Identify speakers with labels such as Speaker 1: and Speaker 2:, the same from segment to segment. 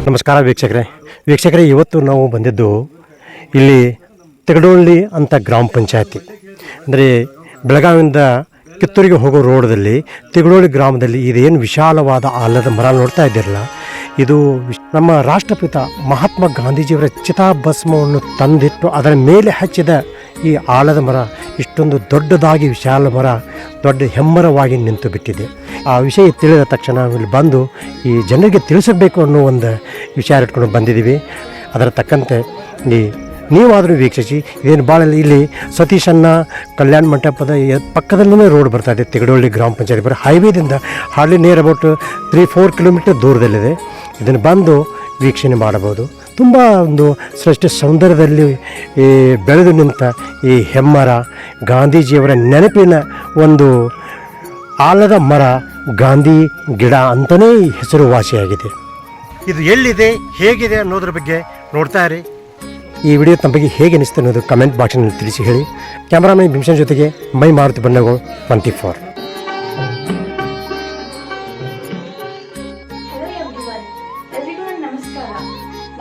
Speaker 1: ನಮಸ್ಕಾರ ವೀಕ್ಷಕರೇ, ಇವತ್ತು ನಾವು ಬಂದಿದ್ದು ಇಲ್ಲಿ ತೆಗಡೋಳ್ಳಿ ಅಂತ ಗ್ರಾಮ ಪಂಚಾಯತಿ ಅಂದರೆ ಬೆಳಗಾವಿಯಿಂದ ಕಿತ್ತೂರಿಗೆ ಹೋಗೋ ರೋಡಲ್ಲಿ ತೆಗಡೋಳ್ಳಿ ಗ್ರಾಮದಲ್ಲಿ ಇದೇನು ವಿಶಾಲವಾದ ಆಲದ ಮರ ನೋಡ್ತಾ ಇದ್ದೀರಲ್ಲ, ಇದು ನಮ್ಮ ರಾಷ್ಟ್ರಪಿತ ಮಹಾತ್ಮ ಗಾಂಧೀಜಿಯವರ ಚಿತಾಭಸ್ಮವನ್ನು ತಂದಿಟ್ಟು ಅದರ ಮೇಲೆ ಹಚ್ಚಿದ ಈ ಆಲದ ಮರ ಇಷ್ಟೊಂದು ದೊಡ್ಡದಾಗಿ ವಿಶಾಲ ಮರ ದೊಡ್ಡ ಹೆಮ್ಮರವಾಗಿ ನಿಂತು ಬಿಟ್ಟಿದೆ. ಆ ವಿಷಯ ತಿಳಿದ ತಕ್ಷಣ ಇಲ್ಲಿ ಬಂದು ಈ ಜನರಿಗೆ ತಿಳಿಸಬೇಕು ಅನ್ನೋ ಒಂದು ವಿಚಾರ ಇಟ್ಕೊಂಡು ಬಂದಿದ್ದೀವಿ. ಅದರ ತಕ್ಕಂತೆ ನೀವಾದರೂ ವೀಕ್ಷಿಸಿ. ಇದೇನು ಭಾಳ ಇಲ್ಲಿ ಸತೀಶಣ್ಣ ಕಲ್ಯಾಣ ಮಂಟಪದ ಪಕ್ಕದಲ್ಲೇ ರೋಡ್ ಬರ್ತಾ ಇದೆ. ತೆಗಡೋಳ್ಳಿ ಗ್ರಾಮ ಪಂಚಾಯತಿ ಬರೀ ಹೈವೇದಿಂದ ಹಾರ್ಡ್ಲಿ ನಿಯರ್ ಅಬೌಟ್ 3-4 ಕಿಲೋಮೀಟರ್ ದೂರದಲ್ಲಿದೆ. ಇದನ್ನು ಬಂದು ವೀಕ್ಷಣೆ ಮಾಡಬಹುದು. ತುಂಬ ಒಂದು ಸೃಷ್ಟಿ ಸೌಂದರ್ಯದಲ್ಲಿ ಬೆಳೆದು ನಿಂತ ಈ ಹೆಮ್ಮರ ಗಾಂಧೀಜಿಯವರ ನೆನಪಿನ ಒಂದು ಆಲದ ಮರ, ಗಾಂಧಿ ಗಿಡ ಅಂತಲೇ ಹೆಸರುವಾಸಿಯಾಗಿದೆ. ಇದು ಎಲ್ಲಿದೆ, ಹೇಗಿದೆ ಅನ್ನೋದ್ರ ಬಗ್ಗೆ ನೋಡ್ತಾ ಇರಿ. ಈ ವಿಡಿಯೋ ತಮ್ಮ ಬಗ್ಗೆ ಹೇಗೆ ಅನಿಸ್ತು ಅನ್ನೋದು ಕಮೆಂಟ್ ಬಾಕ್ಸ್ನಲ್ಲಿ ತಿಳಿಸಿ ಹೇಳಿ. ಕ್ಯಾಮ್ರಾಮನ್ ಭೀಮಸೇನ್ ಜೊತೆಗೆ ಮೈ ಮಾರುತಿ ಬಣ್ಣಗಳು 24.
Speaker 2: ನಮಸ್ಕಾರ,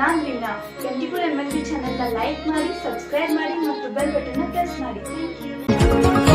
Speaker 2: ನಾನು ವೀಣಾ. 24 MLB ಚಾನೆಲ್ನ ಲೈಕ್ ಮಾಡಿ, ಸಬ್ಸ್ಕ್ರೈಬ್ ಮಾಡಿ ಮತ್ತು ಬೆಲ್ ಬಟನ್ನ ಪ್ರೆಸ್ ಮಾಡಿ. Thank you.